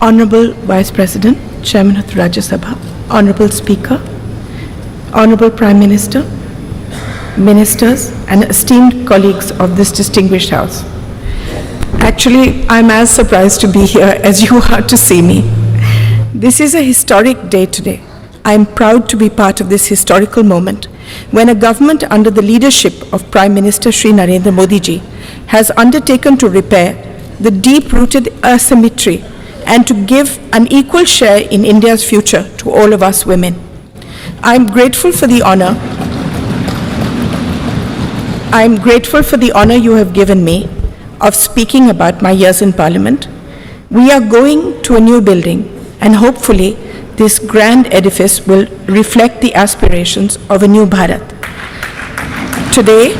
Honorable Vice President, Chairman of the Rajya Sabha, Honorable Speaker, Honorable Prime Minister, Ministers, and esteemed colleagues of this distinguished House. Actually, I'm as surprised to be here as you are to see me. This is a historic day today. I am proud to be part of this historical moment when a government under the leadership of Prime Minister Shri Narendra Modi ji has undertaken to repair the deep-rooted asymmetry and to give an equal share in India's future to all of us women. I am grateful for the honor you have given me of speaking about my years in Parliament. We are going to a new building, and hopefully this grand edifice will reflect the aspirations of a new Bharat. Today,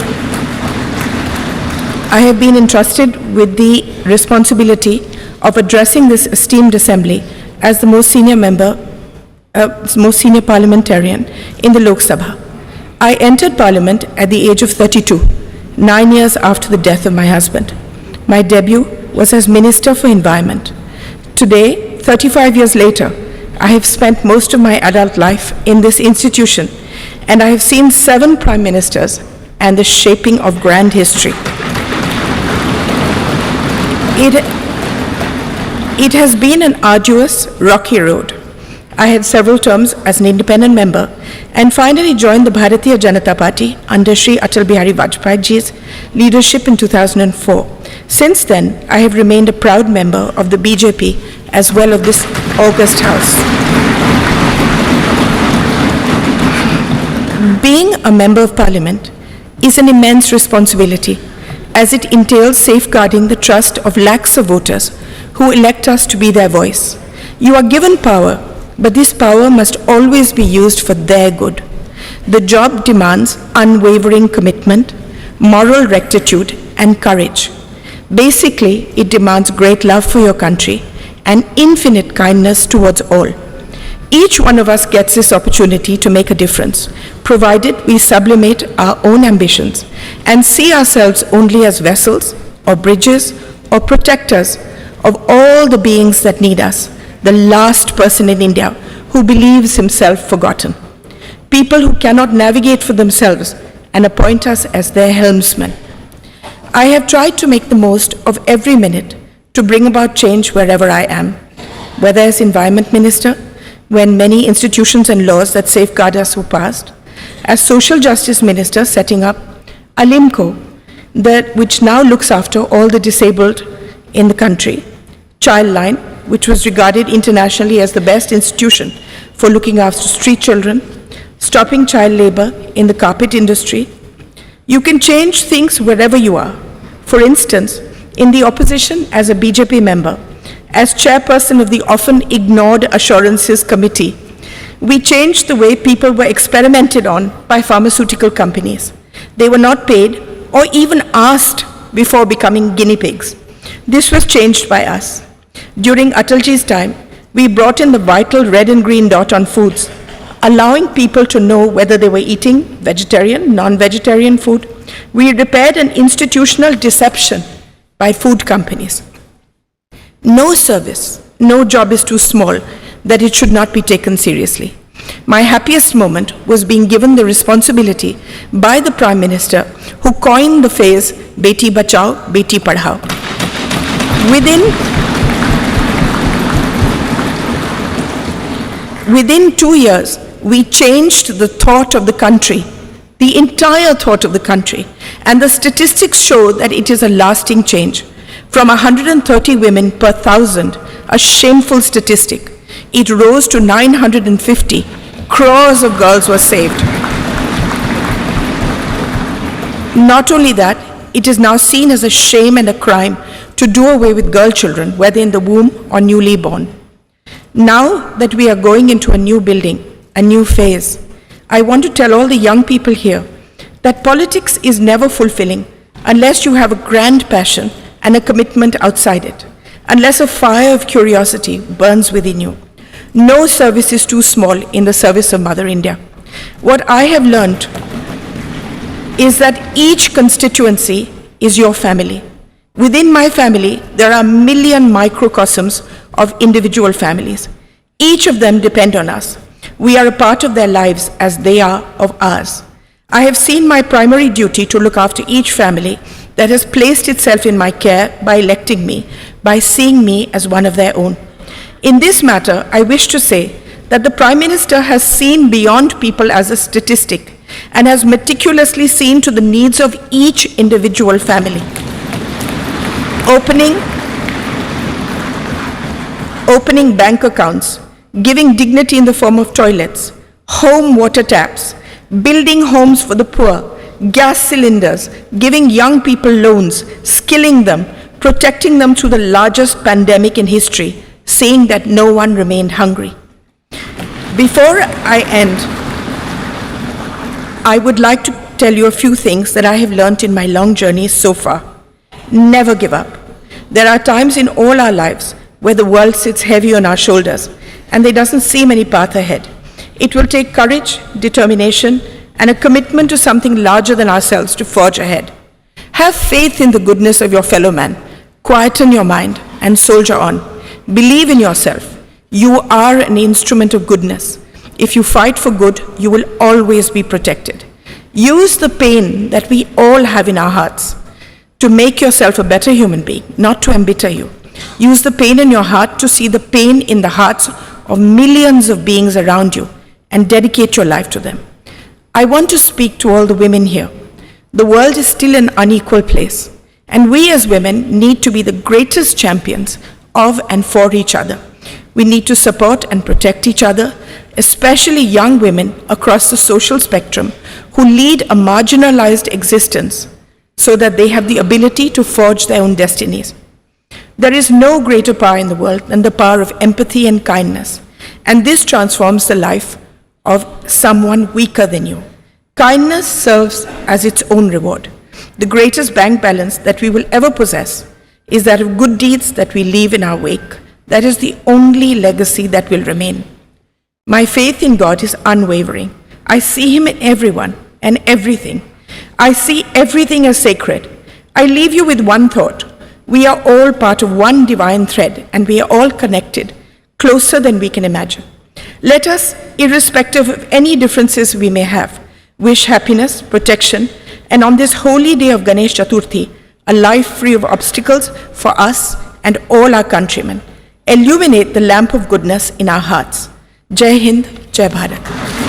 I have been entrusted with the responsibility of addressing this esteemed assembly as the most senior parliamentarian in the Lok Sabha. I entered Parliament at the age of 32, 9 years after the death of my husband. My debut was as Minister for Environment. Today, 35 years later, I have spent most of my adult life in this institution, and I have seen 7 Prime Ministers and the shaping of grand history. It has been an arduous, rocky road. I had several terms as an independent member and finally joined the Bharatiya Janata Party under Shri Atal Bihari Vajpayee ji's leadership in 2004. Since then, I have remained a proud member of the BJP as well of this august House. Being a member of Parliament is an immense responsibility, as it entails safeguarding the trust of lakhs of voters who elect us to be their voice. You are given power, but this power must always be used for their good. The job demands unwavering commitment, moral rectitude, and courage. Basically, it demands great love for your country and infinite kindness towards all. Each one of us gets this opportunity to make a difference, provided we sublimate our own ambitions and see ourselves only as vessels or bridges or protectors of all the beings that need us, the last person in India who believes himself forgotten. People who cannot navigate for themselves and appoint us as their helmsmen. I have tried to make the most of every minute to bring about change wherever I am, whether as Environment Minister, when many institutions and laws that safeguard us were passed, as Social Justice Minister setting up Alimco, which now looks after all the disabled in the country, Childline, which was regarded internationally as the best institution for looking after street children, stopping child labor in the carpet industry. You can change things wherever you are. For instance, in the opposition as a BJP member, as chairperson of the often ignored Assurances Committee, we changed the way people were experimented on by pharmaceutical companies. They were not paid or even asked before becoming guinea pigs. This was changed by us. During Atalji's time, we brought in the vital red and green dot on foods, allowing people to know whether they were eating vegetarian, non-vegetarian food. We repaired an institutional deception by food companies. No service, no job is too small that it should not be taken seriously. My happiest moment was being given the responsibility by the Prime Minister, who coined the phrase, Beti Bachao, Beti Padhao. Within 2 years, we changed the thought of the country, the entire thought of the country, and the statistics show that it is a lasting change. From 130 women per 1,000, a shameful statistic, it rose to 950. Crores of girls were saved. Not only that, it is now seen as a shame and a crime to do away with girl children, whether in the womb or newly born. Now that we are going into a new building, a new phase, I want to tell all the young people here that politics is never fulfilling unless you have a grand passion and a commitment outside it, unless a fire of curiosity burns within you. No service is too small in the service of Mother India. What I have learned is that each constituency is your family. Within my family, there are a million microcosms of individual families. Each of them depend on us. We are a part of their lives as they are of ours. I have seen my primary duty to look after each family that has placed itself in my care by electing me, by seeing me as one of their own. In this matter, I wish to say that the Prime Minister has seen beyond people as a statistic and has meticulously seen to the needs of each individual family. Opening bank accounts, giving dignity in the form of toilets, home water taps, building homes for the poor, gas cylinders, giving young people loans, skilling them, protecting them through the largest pandemic in history, saying that no one remained hungry. Before I end, I would like to tell you a few things that I have learned in my long journey so far. Never give up. There are times in all our lives where the world sits heavy on our shoulders and there doesn't seem any path ahead. It will take courage, determination, and a commitment to something larger than ourselves to forge ahead. Have faith in the goodness of your fellow man. Quieten your mind and soldier on. Believe in yourself. You are an instrument of goodness. If you fight for good, you will always be protected. Use the pain that we all have in our hearts to make yourself a better human being, not to embitter you. Use the pain in your heart to see the pain in the hearts of millions of beings around you and dedicate your life to them. I want to speak to all the women here. The world is still an unequal place, and we as women need to be the greatest champions of and for each other. We need to support and protect each other, especially young women across the social spectrum who lead a marginalized existence so that they have the ability to forge their own destinies. There is no greater power in the world than the power of empathy and kindness, and this transforms the life of someone weaker than you. Kindness serves as its own reward. The greatest bank balance that we will ever possess is that of good deeds that we leave in our wake. That is the only legacy that will remain. My faith in God is unwavering. I see Him in everyone and everything. I see everything as sacred. I leave you with one thought. We are all part of one divine thread, and we are all connected, closer than we can imagine. Let us, irrespective of any differences we may have, wish happiness, protection, and on this holy day of Ganesh Chaturthi, a life free of obstacles for us and all our countrymen. Illuminate the lamp of goodness in our hearts. Jai Hind, Jai Bharat.